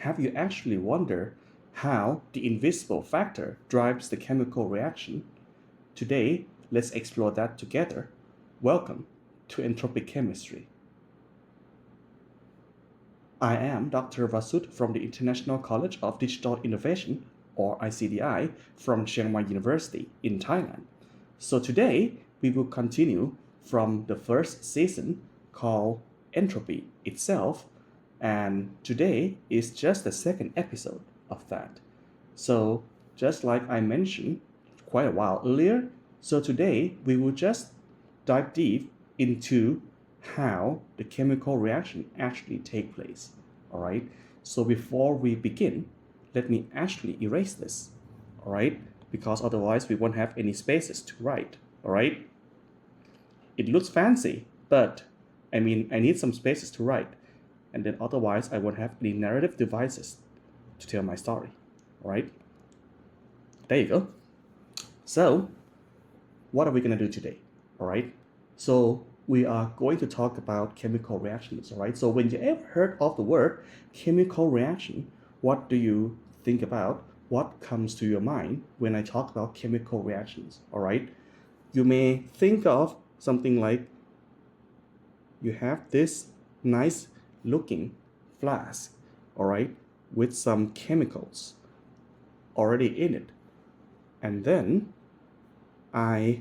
have you actually wondered how the invisible factor drives the chemical reaction? Today, let's explore that together. Welcome to Entropic Chemistry. I am Dr. Vasud from the International College of Digital Innovation, or ICDI, from Chiang Mai University in Thailand. So today, we will continue from the first season called Entropy itself, and today is just the second episode of that. So just like I mentioned quite a while earlier, so today we will just dive deep into how the chemical reaction actually take place. All right. So before we begin, let me actually erase this. All right, because otherwise we won't have any spaces to write. All right. It looks fancy, but I need some spaces to write, and then otherwise I won't have any narrative devices to tell my story. All right. There you go. So what are we going to do today? All right. So we are going to talk about chemical reactions. All right. So when you ever heard of the word chemical reaction, what do you think about? What comes to your mind when I talk about chemical reactions? All right. You may think of something like you have this nice looking flask, all right, with some chemicals already in it. And then I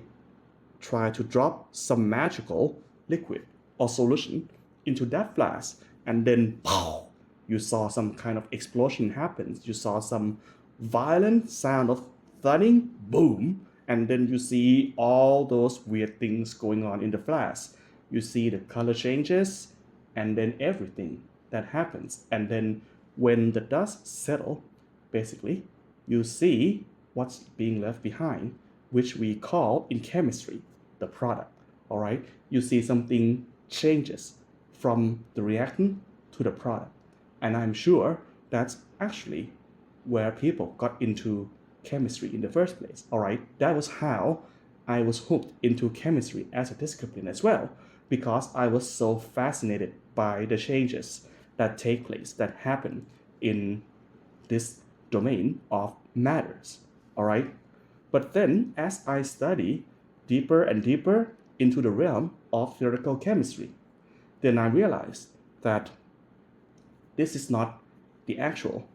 try to drop some magical liquid or solution into that flask, and then pow, you saw some kind of explosion happens. You saw some violent sound of thudding, boom, and then you see all those weird things going on in the flask. You see the color changes, and then everything that happens. And then when the dust settles, basically, you see what's being left behind, which we call in chemistry the product. All right, you see something changes from the reactant to the product, and I'm sure that's actually where people got into chemistry in the first place. All right, that was how I was hooked into chemistry as a discipline as well, because I was so fascinated by the changes that take place, that happen in this domain of matters. All right, but then as I study deeper and deeper into the realm of theoretical chemistry, then I realized that this is not the actual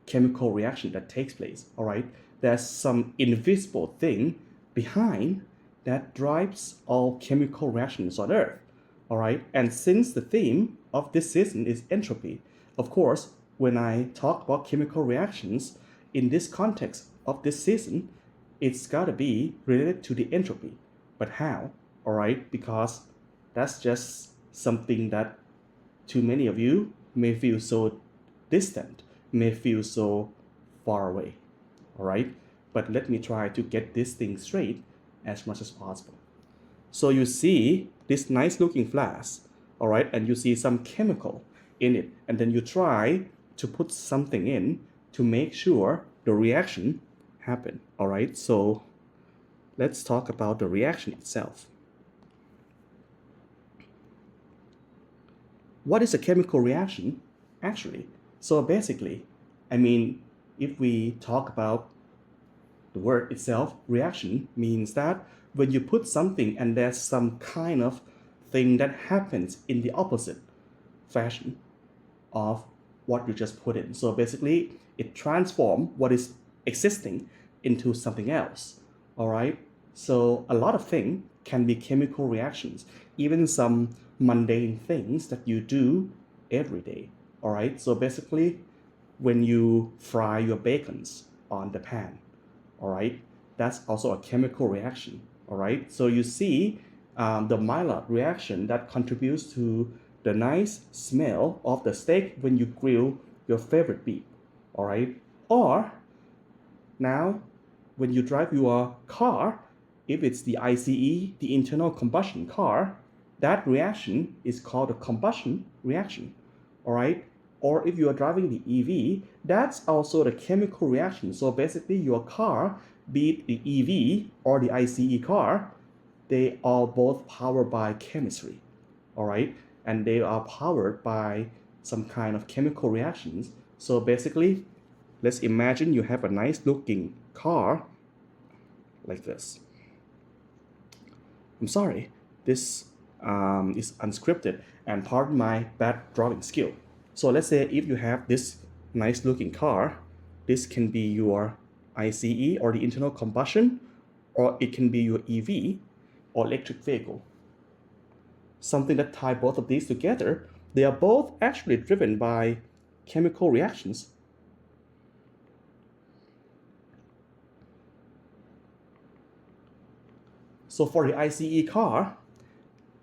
chemical reaction that takes place. All right, there's some invisible thing behind that drives all chemical reactions on Earth. All right, and since the theme of this season is entropy, of course, when I talk about chemical reactions in this context of this season, it's gotta be related to the entropy. But how? All right, because that's just something that to many of you may feel so distant, may feel so far away. All right, but let me try to get this thing straight as much as possible. So you see this nice looking flask, all right, and you see some chemical in it, and then you try to put something in to make sure the reaction happen. All right, so let's talk about the reaction itself. What is a chemical reaction actually? So basically, if we talk about the word itself, reaction means that when you put something and there's some kind of thing that happens in the opposite fashion of what you just put in. So basically, it transforms what is existing into something else. All right. So a lot of things can be chemical reactions, even some mundane things that you do every day. All right. So basically, when you fry your bacons on the pan, all right, that's also a chemical reaction. All right. So you see the Maillard reaction that contributes to the nice smell of the steak when you grill your favorite beef. All right. Or now, when you drive your car, if it's the ICE, the internal combustion car, that reaction is called a combustion reaction. All right. Or if you are driving the EV, that's also the chemical reaction. So basically, your car, be it the EV or the ICE car, they are both powered by chemistry. All right. And they are powered by some kind of chemical reactions So basically, let's imagine you have a nice looking car like this. I'm sorry, this is unscripted and pardon my bad drawing skill. So let's say if you have this nice looking car, this can be your ICE or the internal combustion, or it can be your EV or electric vehicle. Something that tie both of these together, they are both actually driven by chemical reactions. So for the ICE car,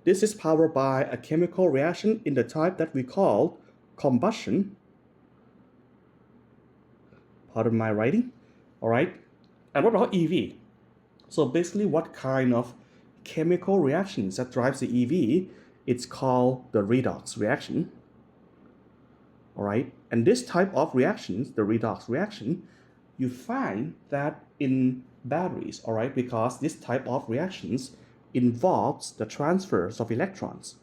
this is powered by a chemical reaction in the type that we call combustion. Pardon my writing. All right. And what about EV? So basically, what kind of chemical reactions that drives the EV? It's called the redox reaction. All right. And this type of reactions, the redox reaction, you find that in batteries, all right, because this type of reactions involves the transfers of electrons.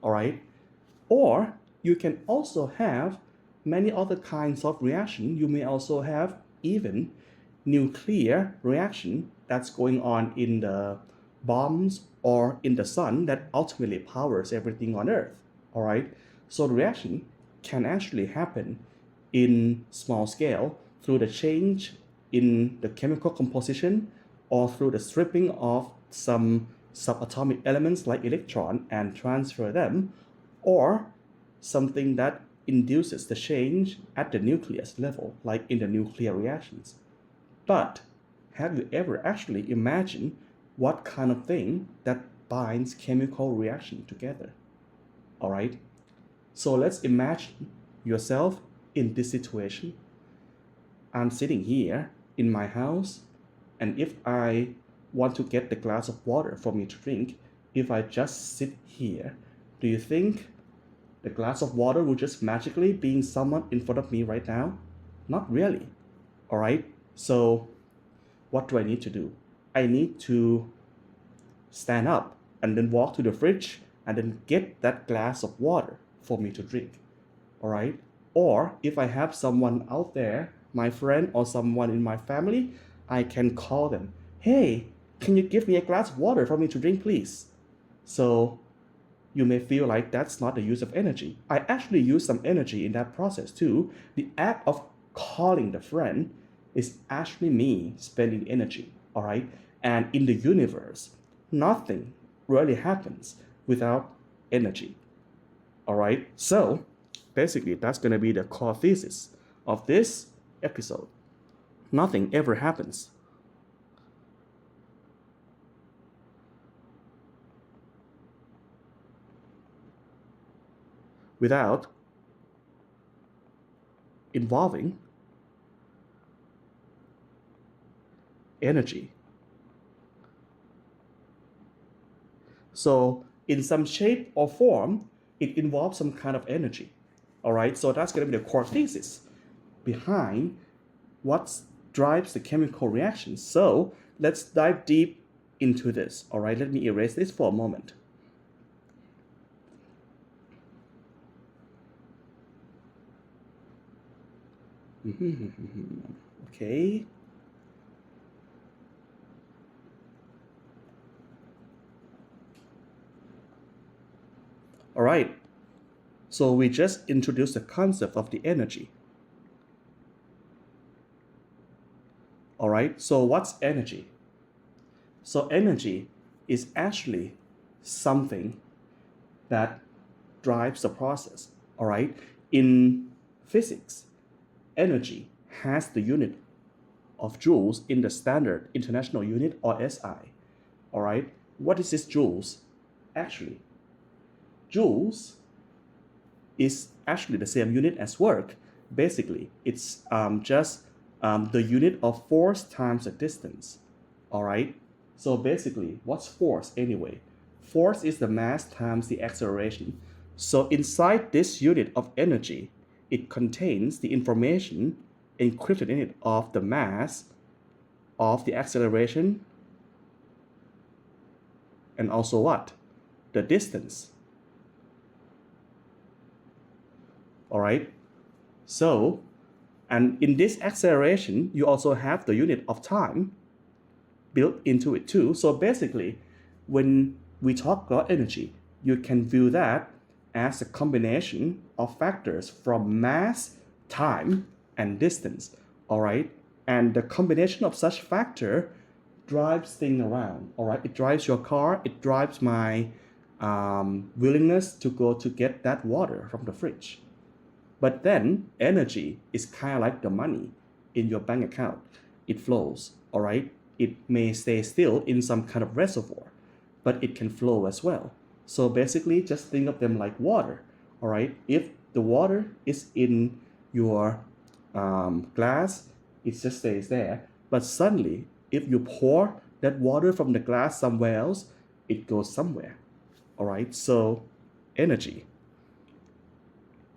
All right. Or you can also have many other kinds of reaction. You may also have even nuclear reaction that's going on in the bombs or in the sun that ultimately powers everything on Earth. All right. So the reaction can actually happen in small scale through the change in the chemical composition or through the stripping of some subatomic elements like electron and transfer them, or something that induces the change at the nucleus level, like in the nuclear reactions. But have you ever actually imagined what kind of thing that binds chemical reaction together? All right. So let's imagine yourself in this situation. I'm sitting here in my house, and if I want to get the glass of water for me to drink, if I just sit here, do you think the glass of water will just magically be someone in front of me right now? Not really. All right. So what do I need to do? I need to stand up and then walk to the fridge and then get that glass of water for me to drink. All right. Or if I have someone out there, my friend or someone in my family, I can call them. Hey, can you give me a glass of water for me to drink, please? So you may feel like that's not the use of energy. I actually use some energy in that process too. The act of calling the friend is actually me spending energy, all right? And in the universe, nothing really happens without energy, all right? So basically, that's going to be the core thesis of this episode. Nothing ever happens without involving energy. So in some shape or form, it involves some kind of energy. All right, so that's going to be the core thesis behind what drives the chemical reaction. So let's dive deep into this. All right, let me erase this for a moment. Okay. All right. So we just introduced the concept of the energy. All right. So what's energy? So energy is actually something that drives the process. All right. In physics, energy has the unit of joules in the standard international unit, or SI. All right. What is this joules? Actually, joules is actually the same unit as work. Basically, it's just the unit of force times the distance. All right. So basically, what's force anyway? Force is the mass times the acceleration. So inside this unit of energy, it contains the information encrypted in it of the mass, of the acceleration, and also what? The distance. all right? So, and in this acceleration, you also have the unit of time built into it too. So basically, when we talk about energy, you can view that as a combination of factors from mass, time, and distance, all right? And the combination of such factor drives things around, all right? It drives your car, it drives my willingness to go to get that water from the fridge. But then energy is kind of like the money in your bank account. It flows, all right? It may stay still in some kind of reservoir, but it can flow as well. So basically, just think of them like water, all right? If the water is in your glass, it just stays there. But suddenly, if you pour that water from the glass somewhere else, it goes somewhere, all right? So energy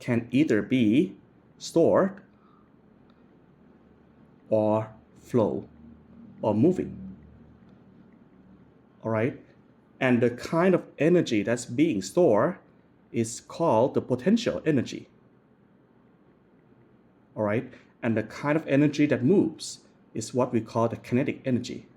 can either be stored or flow or moving, all right? And the kind of energy that's being stored is called the potential energy, all right? And the kind of energy that moves is what we call the kinetic energy.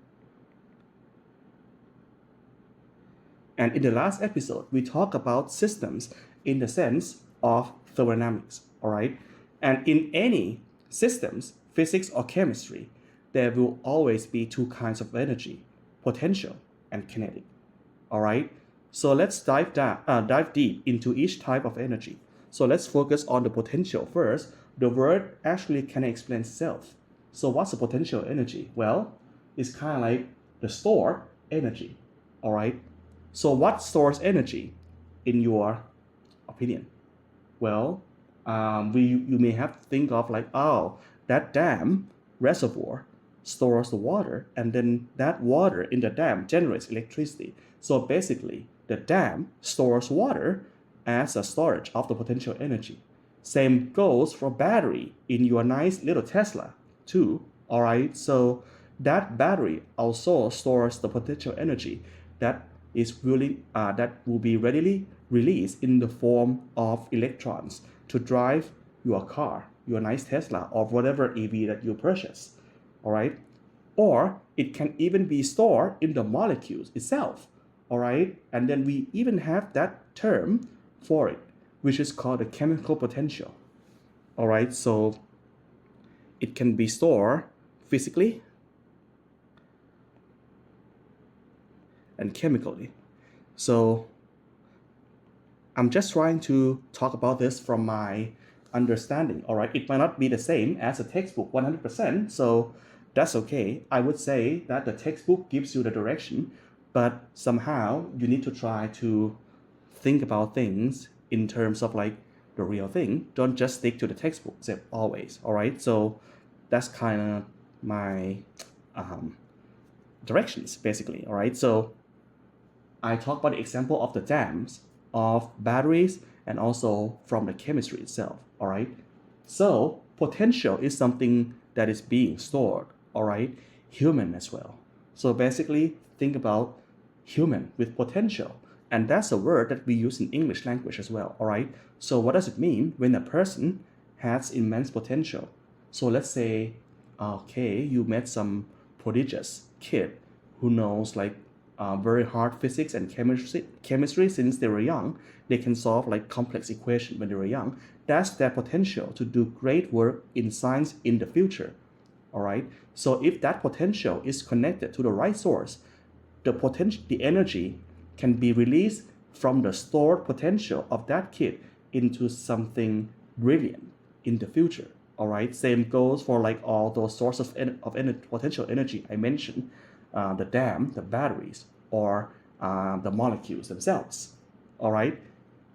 And in the last episode, we talked about systems in the sense of thermodynamics, all right? And in any systems, physics or chemistry, there will always be two kinds of energy, potential and kinetic, all right? So let's dive deep into each type of energy. So let's focus on the potential first. The word actually can explain itself. So what's the potential energy? Well, it's kind of like the stored energy, all right? So what stores energy in your opinion? Well, you may have to think of like, oh, that dam reservoir stores the water, and then that water in the dam generates electricity. So basically, the dam stores water as a storage of the potential energy. Same goes for battery in your nice little Tesla too, all right? So that battery also stores the potential energy that will be readily released in the form of electrons to drive your car, your nice Tesla, or whatever EV that you purchase, all right? Or it can even be stored in the molecules itself, all right? And then we even have that term for it, which is called the chemical potential, all right? So it can be stored physically and chemically. So I'm just trying to talk about this from my understanding, all right? It might not be the same as a textbook 100%, so that's okay. I would say that the textbook gives you the direction, but somehow you need to try to think about things in terms of like the real thing. Don't just stick to the textbook always, all right? So that's kind of my directions, basically, all right? So I talk about the example of the dams, of batteries, and also from the chemistry itself, all right? So potential is something that is being stored, all right? Human as well. So basically, think about human with potential. And that's a word that we use in English language as well, all right? So what does it mean when a person has immense potential? So let's say, okay, you met some prodigious kid who knows like very hard physics and chemistry since they were young. They can solve like complex equations when they were young. That's their potential to do great work in science in the future, all right? So if that potential is connected to the right source, the energy can be released from the stored potential of that kid into something brilliant in the future, all right? Same goes for like all those sources of potential energy I mentioned, the dam, the batteries, or the molecules themselves, all right?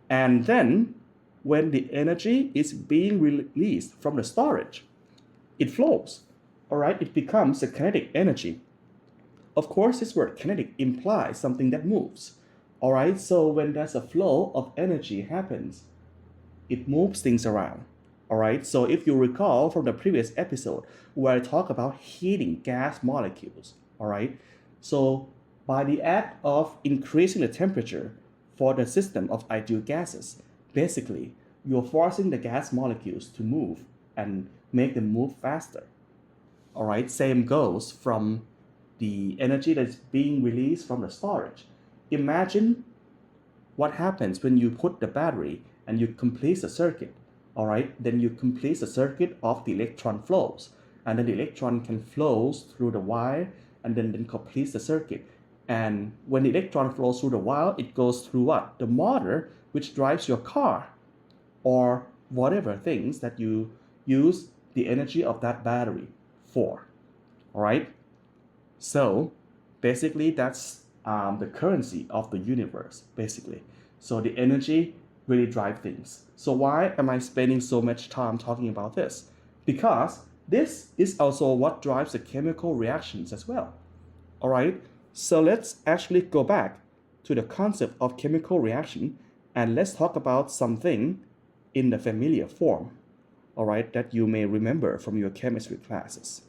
And then when the energy is being released from the storage, it flows, all right? It becomes a kinetic energy. Of course, this word kinetic implies something that moves, all right? So when there's a flow of energy happens, it moves things around, all right? So if you recall from the previous episode where I talk about heating gas molecules, all right? So by the act of increasing the temperature for the system of ideal gases, basically you're forcing the gas molecules to move and make them move faster. All right, same goes from the energy that's being released from the storage. Imagine what happens when you put the battery and you complete the circuit. All right, then you complete the circuit of the electron flows, and then the electron can flow through the wire and then complete the circuit. And when the electron flows through the wire, it goes through what? The motor, which drives your car or whatever things that you use the energy of that battery for. All right, so basically that's the currency of the universe, basically. So the energy really drives things. So why am I spending so much time talking about this? Because this is also what drives the chemical reactions as well. All right, so let's actually go back to the concept of chemical reaction, and let's talk about something in the familiar form, all right, that you may remember from your chemistry classes.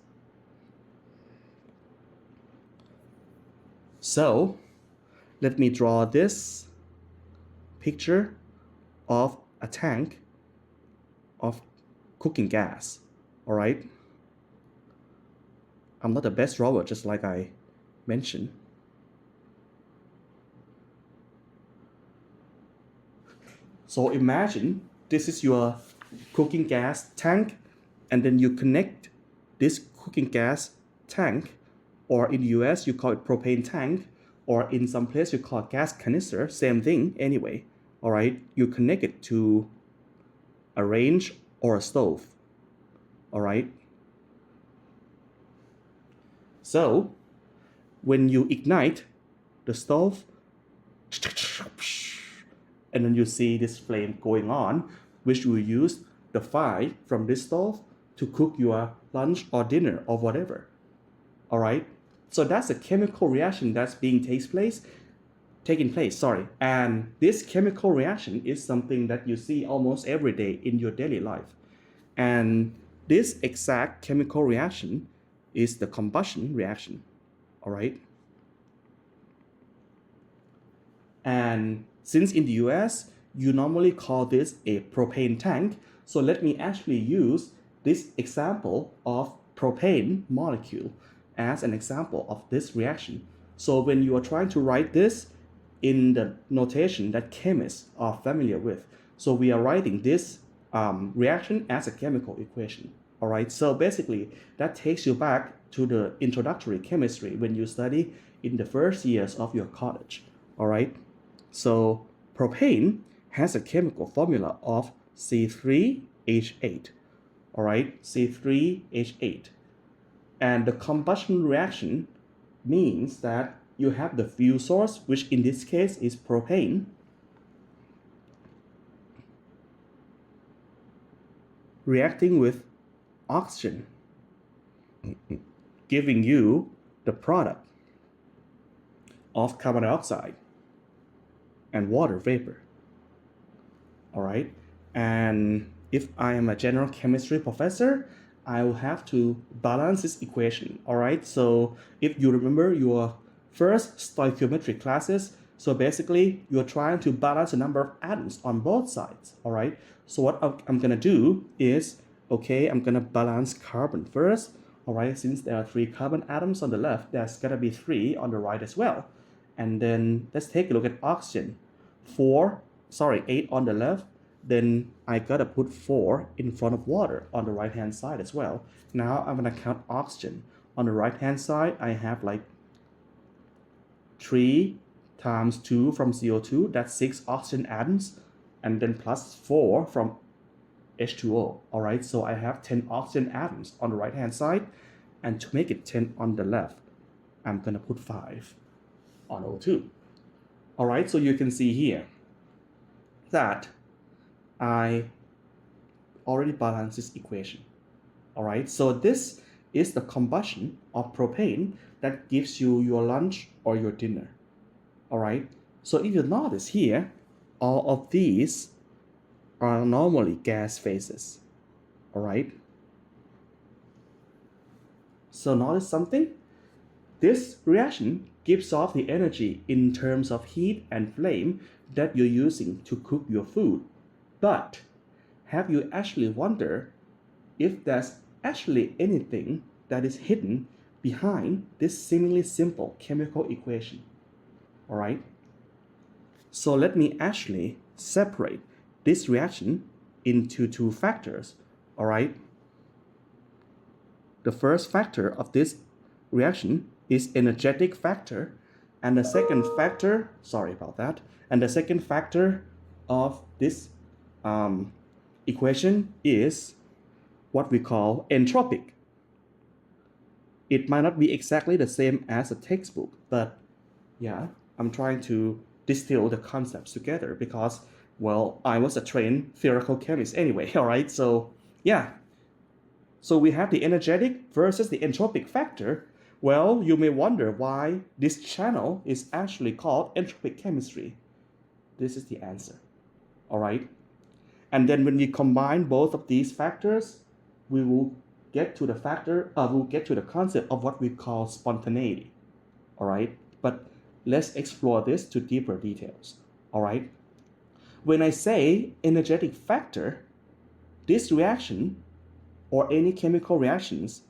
So let me draw this picture of a tank of cooking gas. All right, I'm not the best drawer, just like I mentioned. So imagine this is your cooking gas tank, and then you connect this cooking gas tank, or in the US you call it propane tank, or in some place you call it gas canister, same thing anyway. All right, you connect it to a range or a stove. All right, so when you ignite the stove, and then you see this flame going on, which will use the fire from this stove to cook your lunch or dinner or whatever. All right, so that's a chemical reaction that's taking place, and this chemical reaction is something that you see almost every day in your daily life. And this exact chemical reaction is the combustion reaction. All right, and since in the US you normally call this a propane tank, so let me actually use this example of propane molecule as an example of this reaction. So when you are trying to write this in the notation that chemists are familiar with, so we are writing this reaction as a chemical equation. All right, so basically that takes you back to the introductory chemistry when you study in the first years of your college. All right, so propane has a chemical formula of C3H8. All right, C3H8. And the combustion reaction means that you have the fuel source, which in this case is propane, reacting with oxygen, giving you the product of carbon dioxide and water vapor. All right, and if I am a general chemistry professor, I will have to balance this equation. All right, so if you remember your first stoichiometry classes, so basically you're trying to balance the number of atoms on both sides. All right, so what I'm gonna do is, okay, I'm gonna balance carbon first. All right, since there are 3 carbon atoms on the left, there's gonna be 3 on the right as well. And then let's take a look at oxygen. 8 on the left, then I gotta put 4 in front of water on the right hand side as well. Now I'm gonna count oxygen. On the right hand side, I have like 3 times 2 from CO2, that's 6 oxygen atoms, and then plus 4 from H2O. All right, so I have 10 oxygen atoms on the right hand side, and to make it 10 on the left, I'm gonna put 5 on O2. All right, so you can see here that I already balanced this equation. All right, so this is the combustion of propane that gives you your lunch or your dinner. All right, so if you notice here, all of these are normally gas phases. All right, so notice something. This reaction gives off the energy in terms of heat and flame that you're using to cook your food. But have you actually wondered if there's actually anything that is hidden behind this seemingly simple chemical equation? All right. So let me actually separate this reaction into two factors. All right. The first factor of this reaction is energetic factor, and the second factor, sorry about that, and the second factor of this equation is what we call entropic. It might not be exactly the same as a textbook, but yeah, I'm trying to distill the concepts together because, well, I was a trained theoretical chemist anyway, all right? So yeah, so we have the energetic versus the entropic factor. Well, you may wonder why this channel is actually called entropic chemistry. This is the answer, all right? And then when we combine both of these factors, we will get to the concept of what we call spontaneity, all right? But let's explore this to deeper details, all right? When I say energetic factor, this reaction or any chemical reactions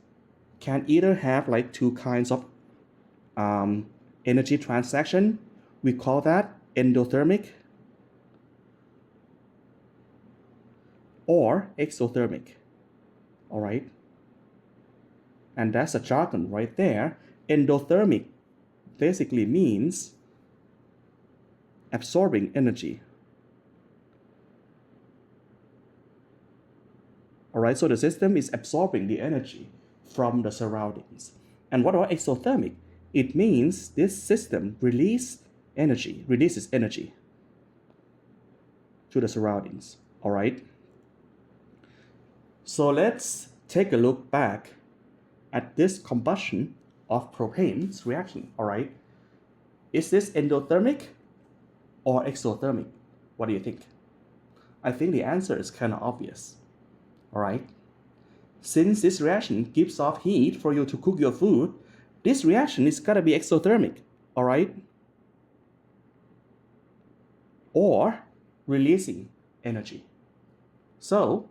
can either have like two kinds of energy transaction. We call that endothermic or exothermic, all right? And that's a jargon right there. Endothermic basically means absorbing energy. All right, so the system is absorbing the energy from the surroundings. And what about exothermic? It means this system releases energy to the surroundings, all right? So let's take a look back at this combustion of propane's reaction, all right? Is this endothermic or exothermic? What do you think? I think the answer is kind of obvious, all right? Since this reaction gives off heat for you to cook your food, this reaction is gotta be exothermic, all right? Or releasing energy. So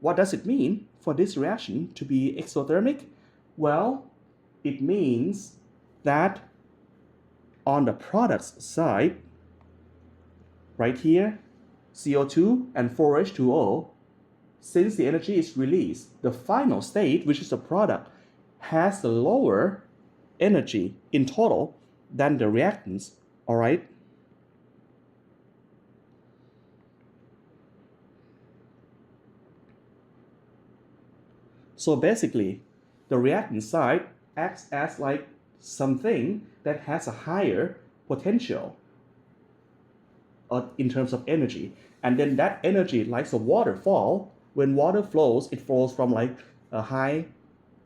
what does it mean for this reaction to be exothermic? Well, it means that on the product's side, right here, CO2 and 4H2O, since the energy is released, the final state, which is the product, has the lower energy in total than the reactants, all right? So basically, the reactant side acts as like something that has a higher potential in terms of energy. And then that energy, like a waterfall, when water flows, it flows from like a high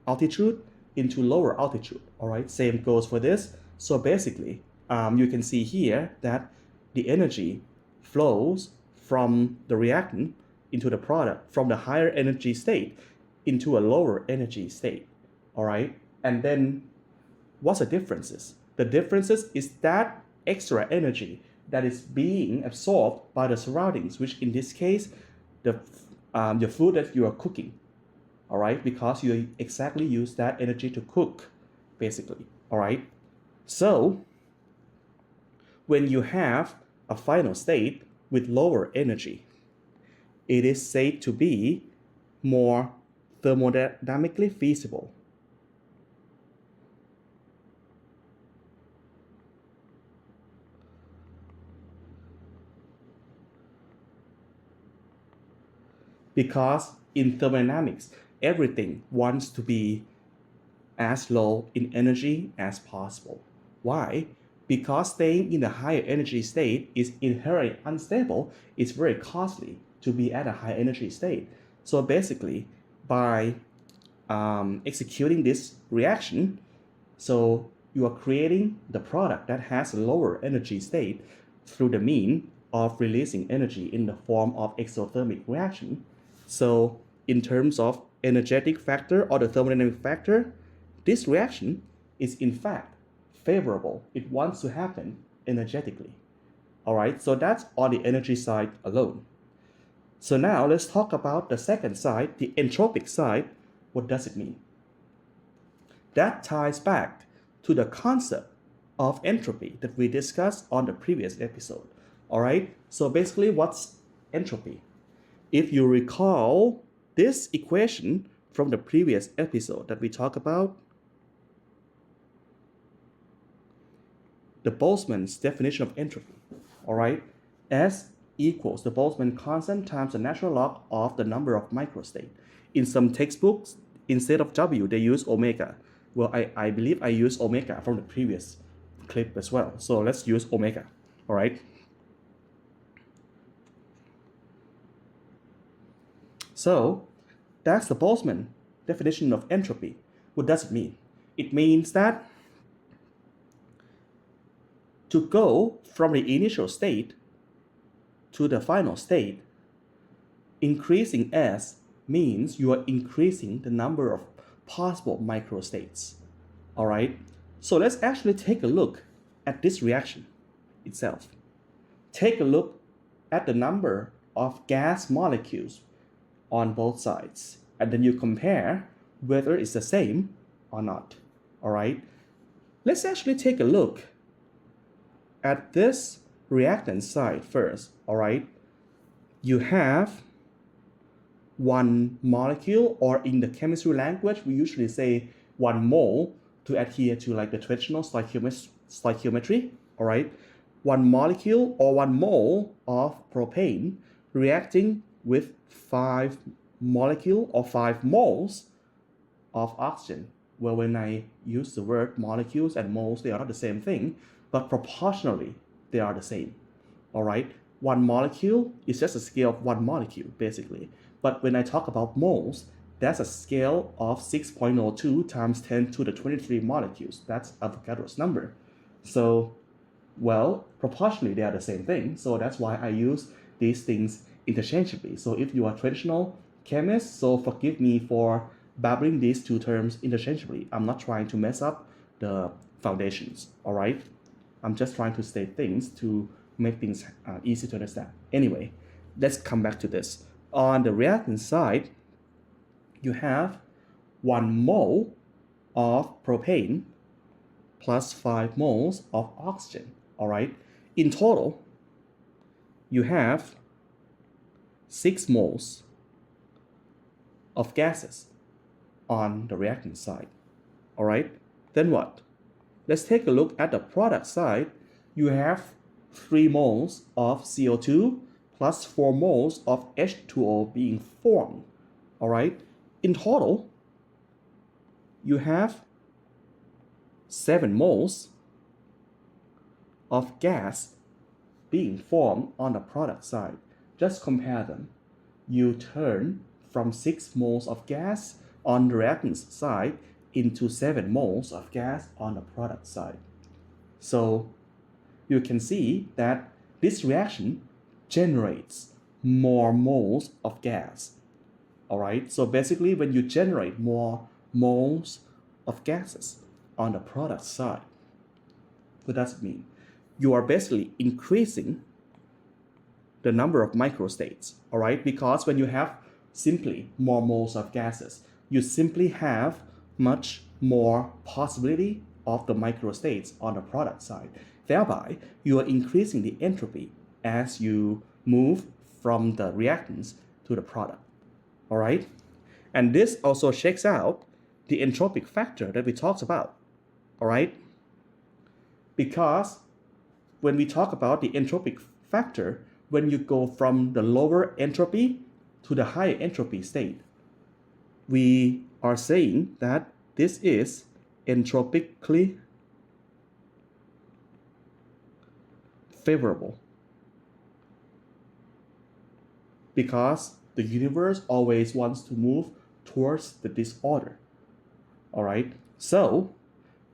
altitude into lower altitude, all right? Same goes for this. So basically, you can see here that the energy flows from the reactant into the product, from the higher energy state into a lower energy state, all right? And then what's the differences? The differences is that extra energy that is being absorbed by the surroundings, which in this case, the food that you are cooking, all right? Because you exactly use that energy to cook, basically, all right? So when you have a final state with lower energy, it is said to be more thermodynamically feasible. Because in thermodynamics, everything wants to be as low in energy as possible. Why? Because staying in the higher energy state is inherently unstable. It's very costly to be at a high energy state. So basically, by executing this reaction, so you are creating the product that has a lower energy state through the mean of releasing energy in the form of exothermic reaction. So in terms of energetic factor or the thermodynamic factor, this reaction is in fact favorable. It wants to happen energetically. All right, so that's on the energy side alone. So now let's talk about the second side, the entropic side. What does it mean? That ties back to the concept of entropy that we discussed on the previous episode. All right, so basically what's entropy? If you recall this equation from the previous episode that we talked about, the Boltzmann's definition of entropy, all right, S equals the Boltzmann constant times the natural log of the number of microstates. In some textbooks, instead of W, they use omega. Well, I believe I used omega from the previous clip as well. So let's use omega, all right? So that's the Boltzmann definition of entropy. What does it mean? It means that to go from the initial state to the final state, increasing S means you are increasing the number of possible microstates. All right, so let's actually take a look at this reaction itself. Take a look at the number of gas molecules on both sides, and then you compare whether it's the same or not. All right, let's actually take a look at this reactant side first. All right, you have one molecule, or in the chemistry language, we usually say 1 mole to adhere to like the traditional stoichiometry. All right, 1 molecule or 1 mole of propane reacting with 5 molecule or 5 moles of oxygen. Well, when I use the word molecules and moles, they are not the same thing, but proportionally they are the same. All right, 1 molecule is just a scale of 1 molecule basically. But when I talk about moles, that's a scale of 6.02 times 10 to the 23 molecules. That's Avogadro's number. So, well, proportionally they are the same thing. So that's why I use these things interchangeably. So if you are traditional chemist, so forgive me for babbling these two terms interchangeably. I'm not trying to mess up the foundations, all right? I'm just trying to state things to make things easy to understand. Anyway, let's come back to this. On the reactant side, you have 1 mole of propane plus 5 moles of oxygen, all right? In total, you have 6 moles of gases on the reactant side, all right? Then what? Let's take a look at the product side. You have 3 moles of CO2 plus 4 moles of H2O being formed, all right? In total, you have 7 moles of gas being formed on the product side. Just compare them. You turn from 6 moles of gas on the reactant side into 7 moles of gas on the product side. So you can see that this reaction generates more moles of gas. All right, so basically when you generate more moles of gases on the product side, what does it mean? You are basically increasing the number of microstates, all right? Because when you have simply more moles of gases, you simply have much more possibility of the microstates on the product side. Thereby, you are increasing the entropy as you move from the reactants to the product, all right? And this also checks out the entropic factor that we talked about, all right? Because when we talk about the entropic factor, when you go from the lower entropy to the higher entropy state, we are saying that this is entropically favorable, because the universe always wants to move towards the disorder, all right? So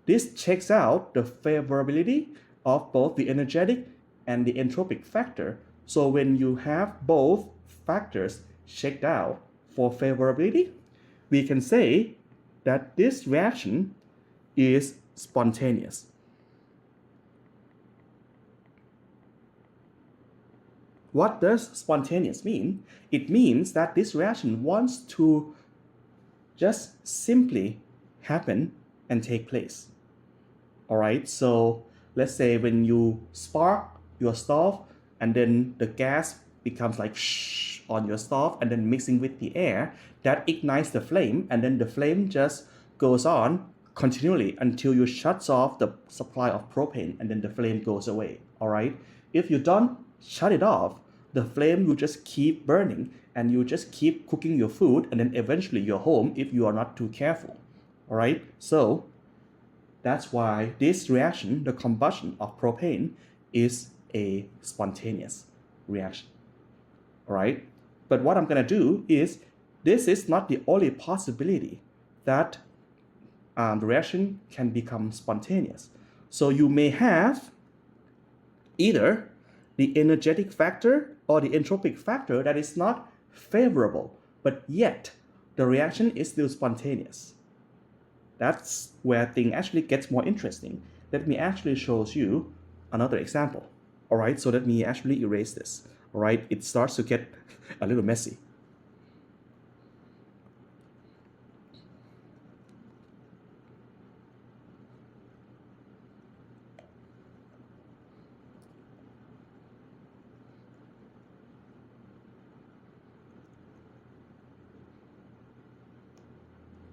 this checks out the favorability of both the energetic and the entropic factor. So when you have both factors checked out for favorability, we can say that this reaction is spontaneous. What does spontaneous mean? It means that this reaction wants to just simply happen and take place. All right, so let's say when you spark your stove and then the gas becomes like shh on your stove and then mixing with the air, that ignites the flame, and then the flame just goes on continually until you shuts off the supply of propane, and then the flame goes away. All right, if you don't shut it off, the flame will just keep burning and you just keep cooking your food, and then eventually you're home if you are not too careful. All right, so that's why this reaction, the combustion of propane, is a spontaneous reaction. All right, but what I'm going to do is, this is not the only possibility that the reaction can become spontaneous. So you may have either the energetic factor or the entropic factor that is not favorable, but yet the reaction is still spontaneous. That's where things actually gets more interesting. Let me actually show you another example. All right, so let me actually erase this. All right, it starts to get a little messy.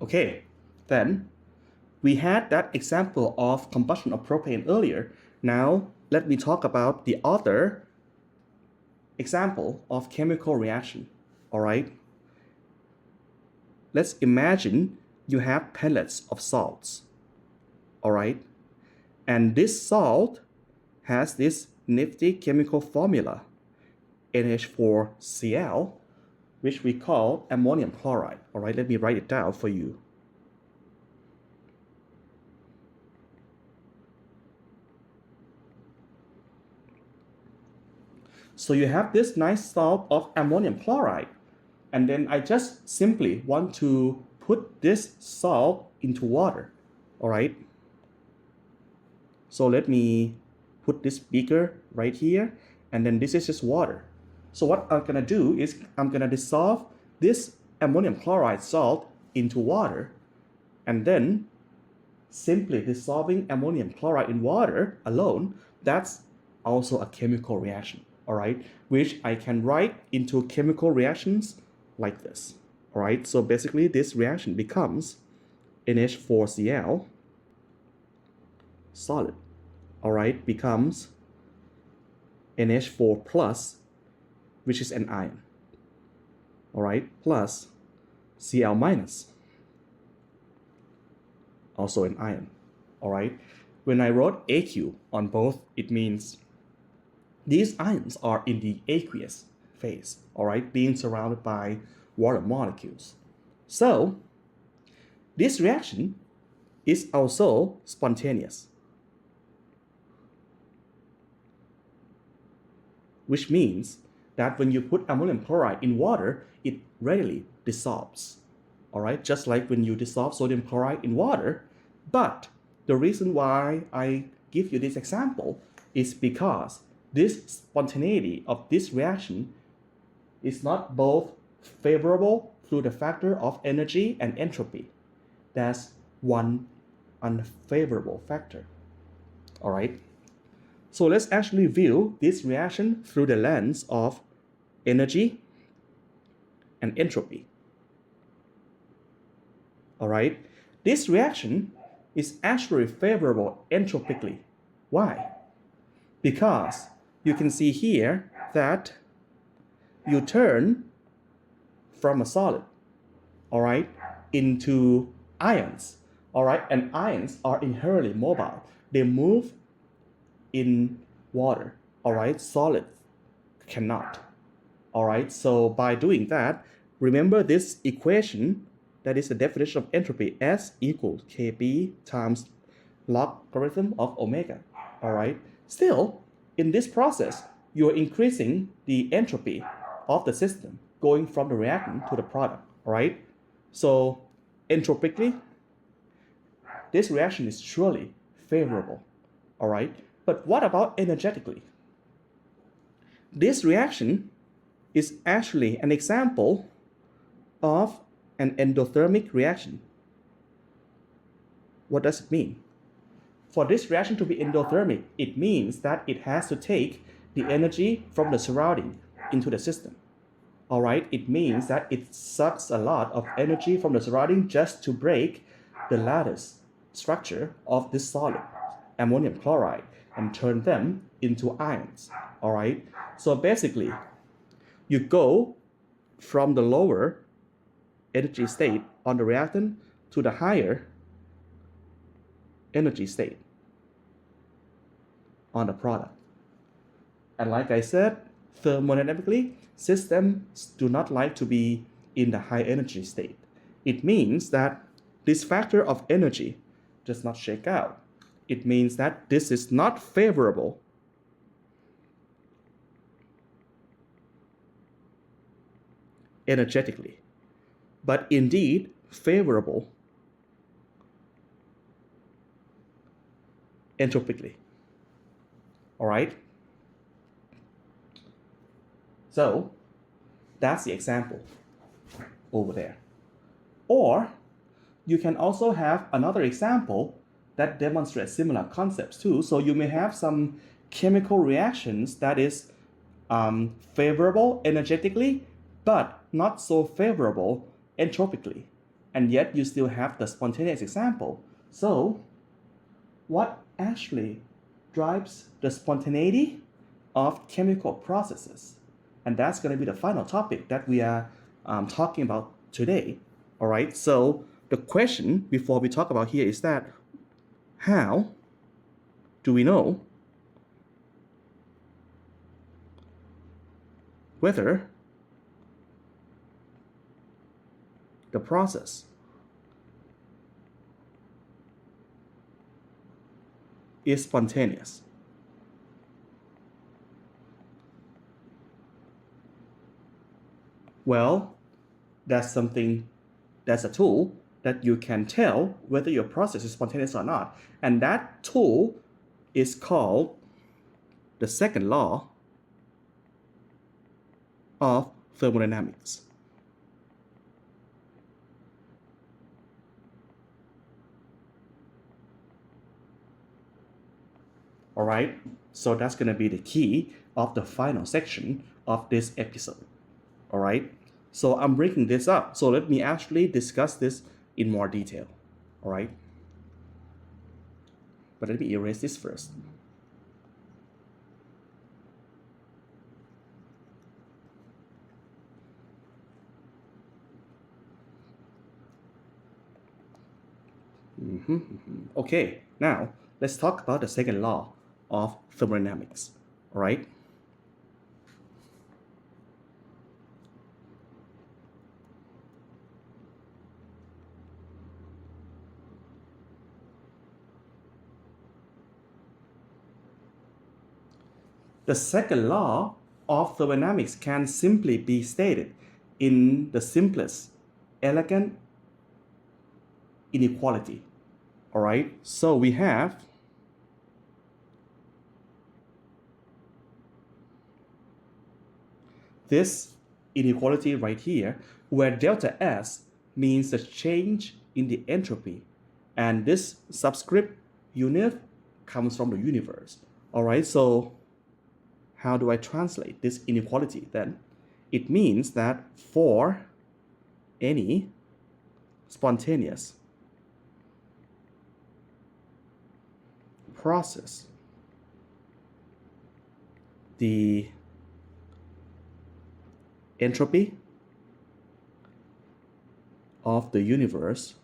Okay, then we had that example of combustion of propane earlier. Now let me talk about the other example of chemical reaction. All right, let's imagine you have pellets of salts. All right, and this salt has this nifty chemical formula, NH4Cl, which we call ammonium chloride. All right, let me write it down for you. So you have this nice salt of ammonium chloride, and then I just simply want to put this salt into water. All right, so let me put this beaker right here, and then this is just water. So what I'm gonna do is I'm gonna dissolve this ammonium chloride salt into water, and then simply dissolving ammonium chloride in water alone, that's also a chemical reaction. All right, which I can write into chemical reactions like this. All right, so basically this reaction becomes NH4Cl solid. All right, becomes NH4 plus, which is an ion. All right, plus Cl minus, also an ion. All right, when I wrote AQ on both, it means these ions are in the aqueous phase, all right, being surrounded by water molecules. So this reaction is also spontaneous, which means that when you put ammonium chloride in water, it readily dissolves, all right, just like when you dissolve sodium chloride in water. But the reason why I give you this example is because this spontaneity of this reaction is not both favorable through the factor of energy and entropy. That's one unfavorable factor. All right. So let's actually view this reaction through the lens of energy and entropy. All right. This reaction is actually favorable entropically. Why? Because you can see here that you turn from a solid, all right, into ions, all right, and ions are inherently mobile. They move in water, all right, solid cannot, all right. So by doing that, remember this equation, that is the definition of entropy, S equals Kb times logarithm of omega, all right. Still, in this process, you're increasing the entropy of the system going from the reactant to the product, all right? So entropically, this reaction is surely favorable, all right? But what about energetically? this reaction is actually an example of an endothermic reaction. What does it mean? For this reaction to be endothermic, it means that it has to take the energy from the surrounding into the system. All right, it means that it sucks a lot of energy from the surrounding just to break the lattice structure of this solid, ammonium chloride, and turn them into ions. All right, so basically, you go from the lower energy state on the reactant to the higher energy state on the product. And like I said, thermodynamically, systems do not like to be in the high energy state. It means that this factor of energy does not shake out. It means that this is not favorable energetically, but indeed favorable entropically. All right? So that's the example over there. Or you can also have another example that demonstrates similar concepts too. So you may have some chemical reactions that is favorable energetically, but not so favorable entropically. And yet you still have the spontaneous example. So what actually drives the spontaneity of chemical processes? And that's going to be the final topic that we are talking about today. All right, so the question before we talk about here is that how do we know whether the process is spontaneous? Well, that's a tool that you can tell whether your process is spontaneous or not. And that tool is called the second law of thermodynamics. All right, so that's going to be the key of the final section of this episode. All right, so I'm breaking this up. So let me actually discuss this in more detail. All right, but let me erase this first. Okay, now let's talk about the second law of thermodynamics. All right. The second law of thermodynamics can simply be stated in the simplest, elegant inequality. All right, so we have this inequality right here, where delta S means the change in the entropy, and this subscript unit comes from the universe. All right, so how do I translate this inequality then? It means that for any spontaneous process, the entropy of the universe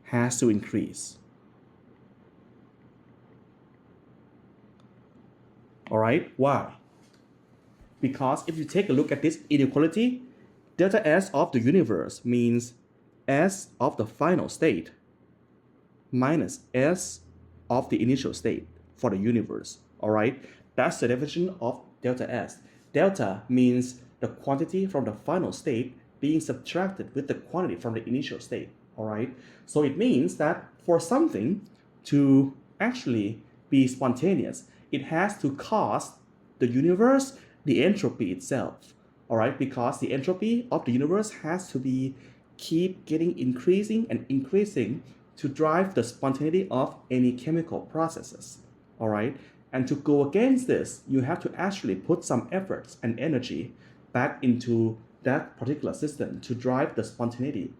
has to increase. All right, why? Because if you take a look at this inequality, delta S of the universe means S of the final state minus S of the initial state for the universe. All right, that's the definition of delta S. Delta means the quantity from the final state being subtracted with the quantity from the initial state. All right, so it means that for something to actually be spontaneous, it has to cause the universe the entropy itself. All right, because the entropy of the universe has to be keep getting increasing and increasing to drive the spontaneity of any chemical processes. All right, and to go against this, you have to actually put some efforts and energy back into that particular system to drive the spontaneity,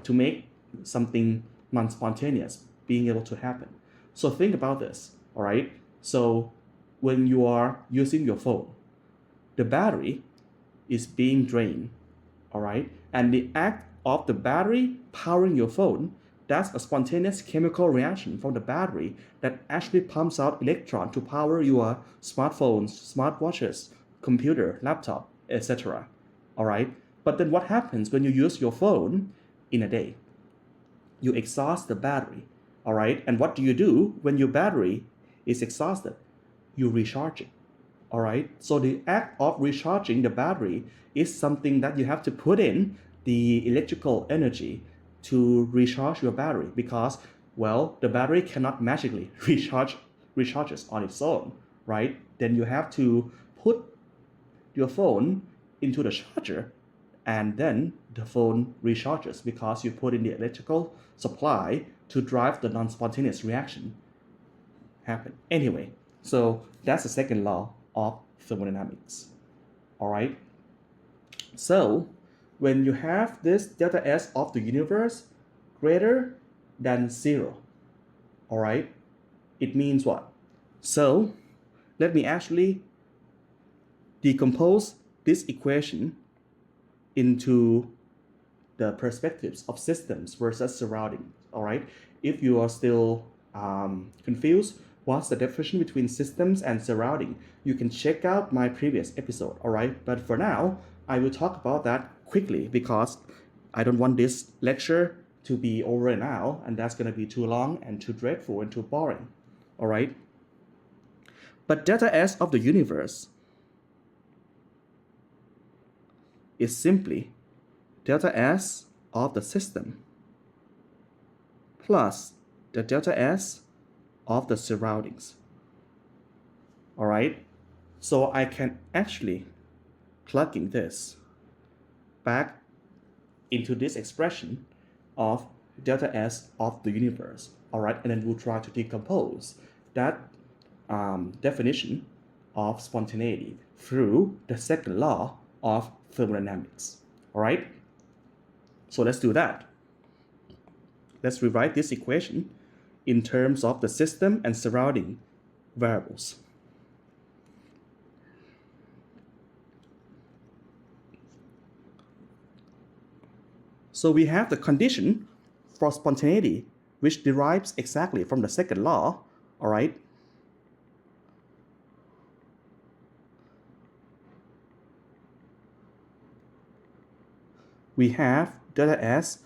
to make something non-spontaneous being able to happen. So think about this, all right? So when you are using your phone, the battery is being drained, all right? And the act of the battery powering your phone, that's a spontaneous chemical reaction from the battery that actually pumps out electron to power your smartphones, smartwatches, computer, laptop, etc. All right? But then what happens when you use your phone in a day? You exhaust the battery, all right? And what do you do when your battery is exhausted? You recharge it, all right? So the act of recharging the battery is something that you have to put in the electrical energy to recharge your battery because, well, the battery cannot magically recharges on its own, right? Then you have to put your phone into the charger and then the phone recharges because you put in the electrical supply to drive the non-spontaneous reaction happen. Anyway, so that's the second law of thermodynamics. All right. So when you have this delta S of the universe greater than 0, all right, it means what? So let me actually decompose this equation into the perspectives of systems versus surroundings, all right? If you are still confused, what's the definition between systems and surrounding, you can check out my previous episode, all right? But for now, I will talk about that quickly because I don't want this lecture to be over now, and that's going to be too long and too dreadful and too boring, all right? But delta S of the universe is simply delta S of the system plus the delta S of the surroundings. All right, so I can actually plug in this back into this expression of delta S of the universe. All right, and then we'll try to decompose that definition of spontaneity through the second law of thermodynamics. All right, so let's do that. Let's rewrite this equation in terms of the system and surrounding variables. So we have the condition for spontaneity, which derives exactly from the second law, all right? We have delta S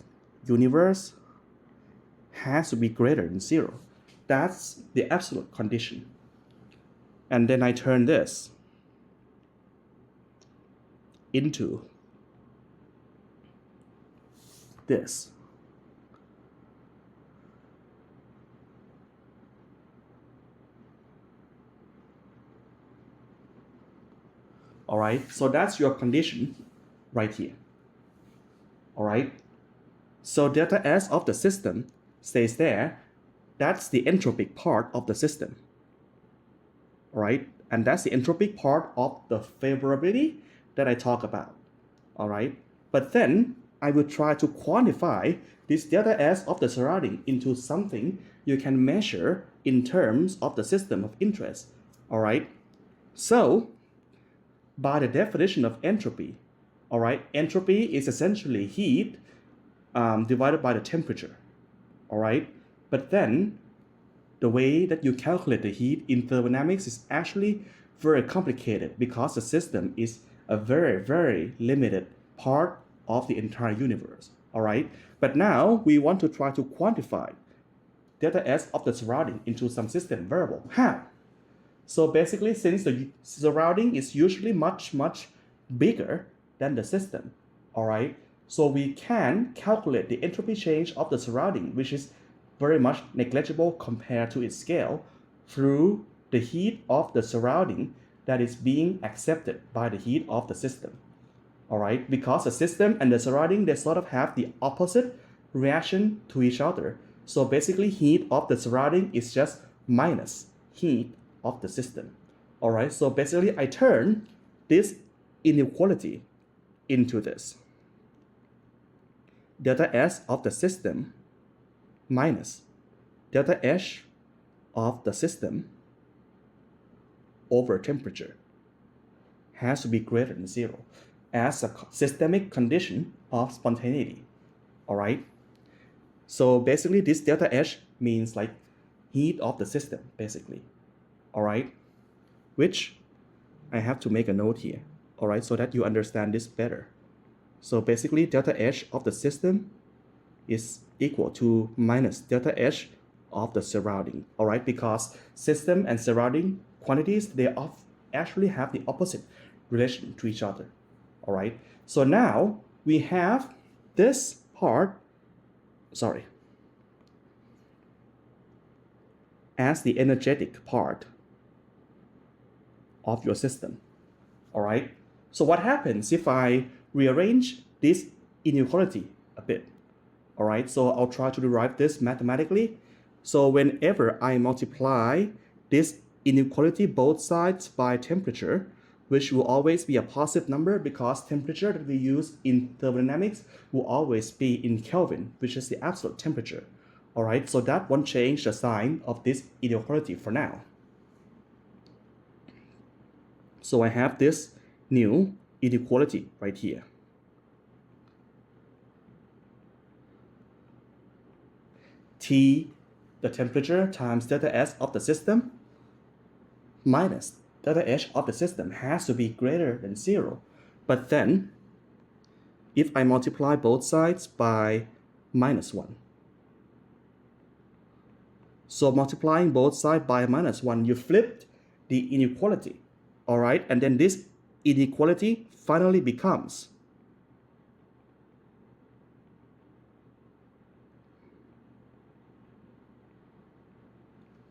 universe has to be greater than 0. That's the absolute condition. And then I turn this into this. All right, so that's your condition right here. All right, so delta S of the system stays there. That's the entropic part of the system. All right, and that's the entropic part of the favorability that I talk about. All right, but then I will try to quantify this delta S of the surrounding into something you can measure in terms of the system of interest. All right, so by the definition of entropy, all right, entropy is essentially heat divided by the temperature, all right? But then the way that you calculate the heat in thermodynamics is actually very complicated because the system is a very, very limited part of the entire universe, all right? But now we want to try to quantify delta S of the surrounding into some system variable. How? So basically, since the surrounding is usually much, much bigger than the system, all right? So we can calculate the entropy change of the surrounding, which is very much negligible compared to its scale through the heat of the surrounding that is being accepted by the heat of the system. All right, because the system and the surrounding, they sort of have the opposite reaction to each other. So basically, heat of the surrounding is just minus heat of the system. All right, so basically, I turn this inequality into this. Delta S of the system minus delta H of the system over temperature has to be greater than 0 as a systemic condition of spontaneity. All right. So basically, this delta H means like heat of the system, basically. All right. Which I have to make a note here. All right, so that you understand this better. So basically, delta H of the system is equal to minus delta H of the surrounding. All right, because system and surrounding quantities, they actually have the opposite relation to each other. All right, so now we have this part, as the energetic part of your system. All right, so what happens if I rearrange this inequality a bit? All right, so I'll try to derive this mathematically. So whenever I multiply this inequality both sides by temperature, which will always be a positive number because temperature that we use in thermodynamics will always be in Kelvin, which is the absolute temperature. All right, so that won't change the sign of this inequality for now. So I have this new inequality right here. T, the temperature, times delta S of the system minus delta H of the system has to be greater than 0. But then, if I multiply both sides by minus 1, so multiplying both sides by minus 1, you flipped the inequality. All right, and then this inequality finally becomes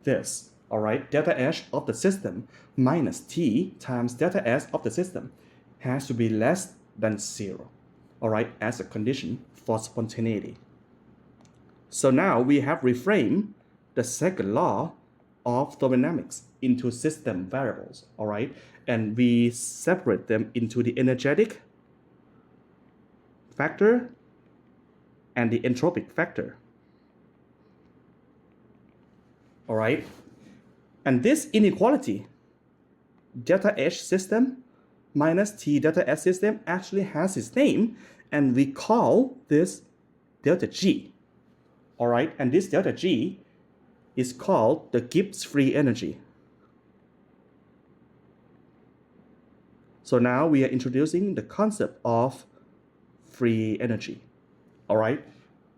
this. All right, delta H of the system minus T times delta S of the system has to be less than 0. All right, as a condition for spontaneity. So now we have reframed the second law of thermodynamics into system variables. All right, and we separate them into the energetic factor and the entropic factor. All right, and this inequality, delta H system minus T delta S system, actually has its name, and we call this delta G. All right, and this delta G is called the Gibbs Free Energy. So now we are introducing the concept of free energy. All right,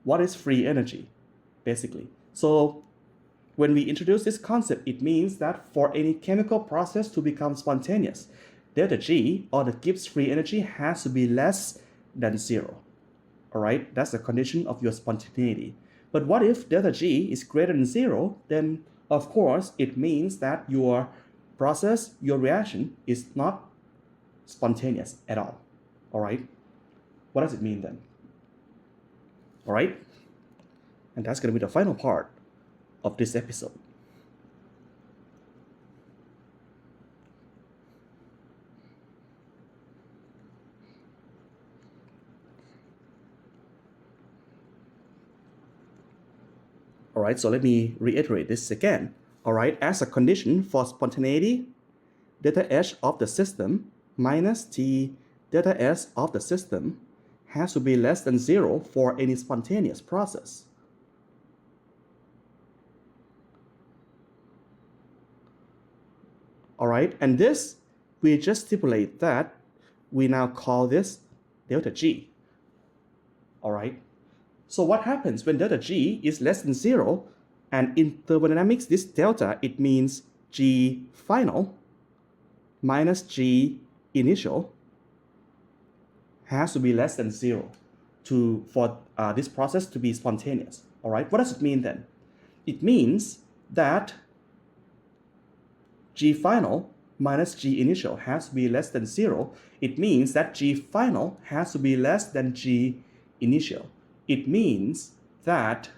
what is free energy, basically? So when we introduce this concept, it means that for any chemical process to become spontaneous, delta G, or the Gibbs free energy, has to be less than 0. All right, that's the condition of your spontaneity. But what if delta G is greater than 0? Then, of course, it means that your process, your reaction, is not spontaneous at all. All right, what does it mean then? All right, and that's going to be the final part of this episode. All right, so let me reiterate this again. All right, as a condition for spontaneity, delta H of the system minus T delta S of the system has to be less than 0 for any spontaneous process. All right, and this, we just stipulate that we now call this delta G. All right, so what happens when delta G is less than 0? And in thermodynamics, this delta, it means G final minus G initial has to be less than 0 for this process to be spontaneous. All right, what does it mean then? It means that G final minus G initial has to be less than 0, it means that G final has to be less than G initial. It means that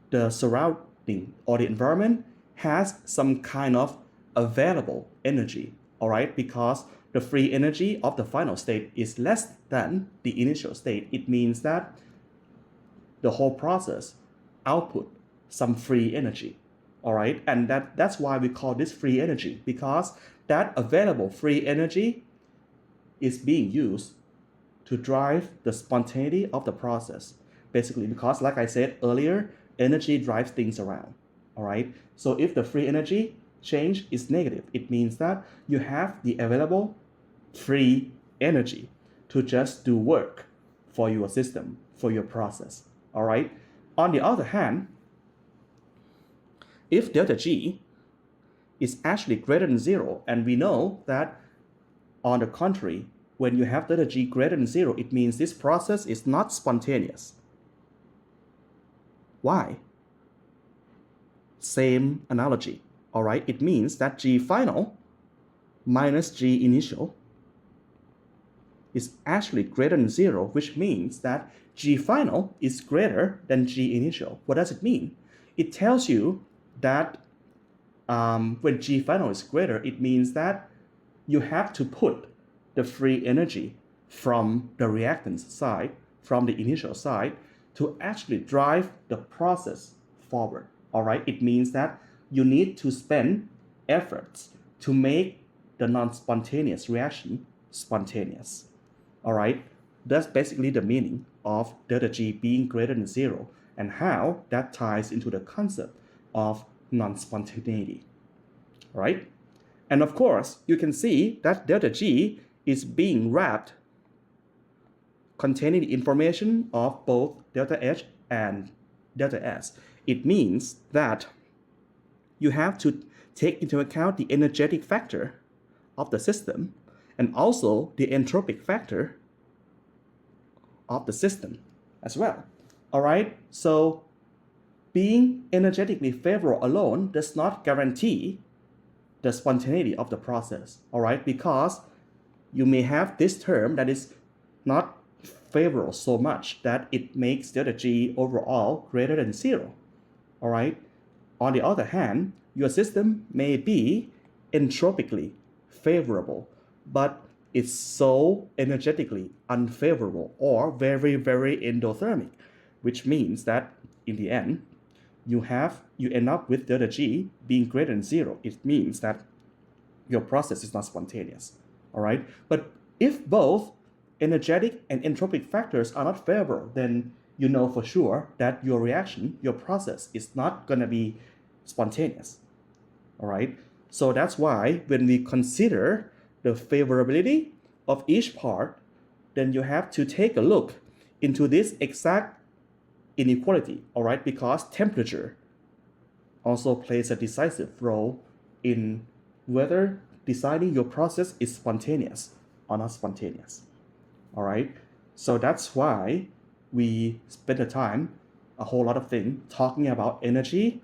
the surrounding or the environment has some kind of available energy, all right? Because the free energy of the final state is less than the initial state. It means that the whole process output some free energy, all right? And that's why we call this free energy, because that available free energy is being used to drive the spontaneity of the process. Basically, because like I said earlier, energy drives things around, all right? So if the free energy change is negative, it means that you have the available free energy to just do work for your system, for your process, all right? On the other hand, if delta G is actually greater than 0, and we know that on the contrary, when you have delta G greater than 0, it means this process is not spontaneous. Why? Same analogy, all right? It means that G final minus G initial is actually greater than 0, which means that G final is greater than G initial. What does it mean? It tells you that when G final is greater, it means that you have to put the free energy from the reactants side, from the initial side, to actually drive the process forward, all right? It means that you need to spend efforts to make the non-spontaneous reaction spontaneous, all right? That's basically the meaning of delta G being greater than 0 and how that ties into the concept of non-spontaneity, right? And of course, you can see that delta G is being wrapped containing the information of both delta H and delta S. It means that you have to take into account the energetic factor of the system and also the entropic factor of the system as well. All right, so being energetically favorable alone does not guarantee the spontaneity of the process, all right, because you may have this term that is not favorable so much that it makes delta G overall greater than 0, all right? On the other hand, your system may be entropically favorable, but it's so energetically unfavorable or very, very endothermic, which means that in the end, you end up with delta G being greater than 0. It means that your process is not spontaneous, all right? But if both energetic and entropic factors are not favorable, then you know for sure that your reaction, your process is not going to be spontaneous, all right? So that's why when we consider the favorability of each part, then you have to take a look into this exact inequality, all right? Because temperature also plays a decisive role in whether deciding your process is spontaneous or not spontaneous, all right? So that's why we spend the time, a whole lot of things, talking about energy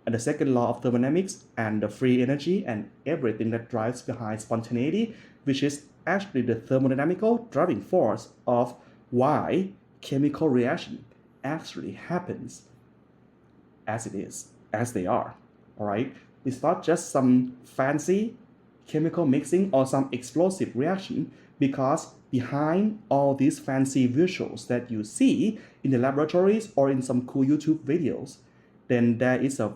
and the second law of thermodynamics and the free energy and everything that drives behind spontaneity, which is actually the thermodynamical driving force of why chemical reaction actually happens as it is, as they are, all right? It's not just some fancy chemical mixing or some explosive reaction, because behind all these fancy visuals that you see in the laboratories or in some cool YouTube videos, then there is a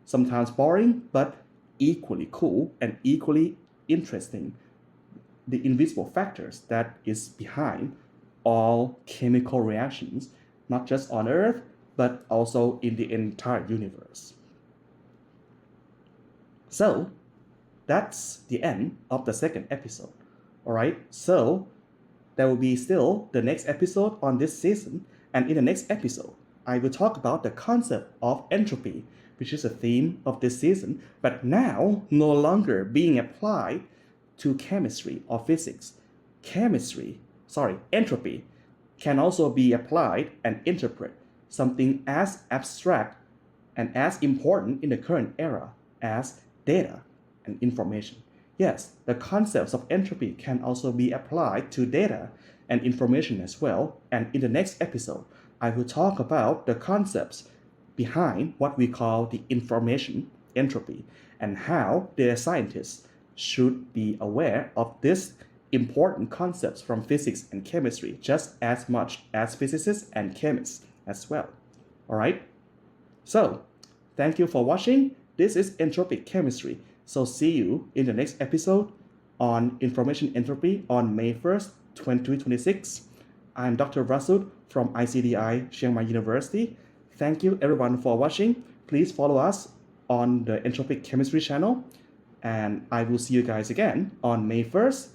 sometimes boring but equally cool and equally interesting the invisible factors that is behind all chemical reactions, not just on Earth, but also in the entire universe. So that's the end of the second episode, all right? So there will be still the next episode on this season, and in the next episode, I will talk about the concept of entropy, which is a theme of this season, but now no longer being applied to chemistry or physics. Entropy can also be applied and interpret something as abstract and as important in the current era as data and information. Yes, the concepts of entropy can also be applied to data and information as well. And in the next episode, I will talk about the concepts behind what we call the information entropy and how data scientists should be aware of these important concepts from physics and chemistry just as much as physicists and chemists as well. All right? So, thank you for watching. This is Entropic Chemistry. So see you in the next episode on Information Entropy on May 1st, 2026. I'm Dr. Vasud from ICDI Chiang Mai University. Thank you everyone for watching. Please follow us on the Entropic Chemistry channel. And I will see you guys again on May 1st.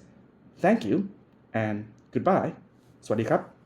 Thank you and goodbye. สวัสดีครับ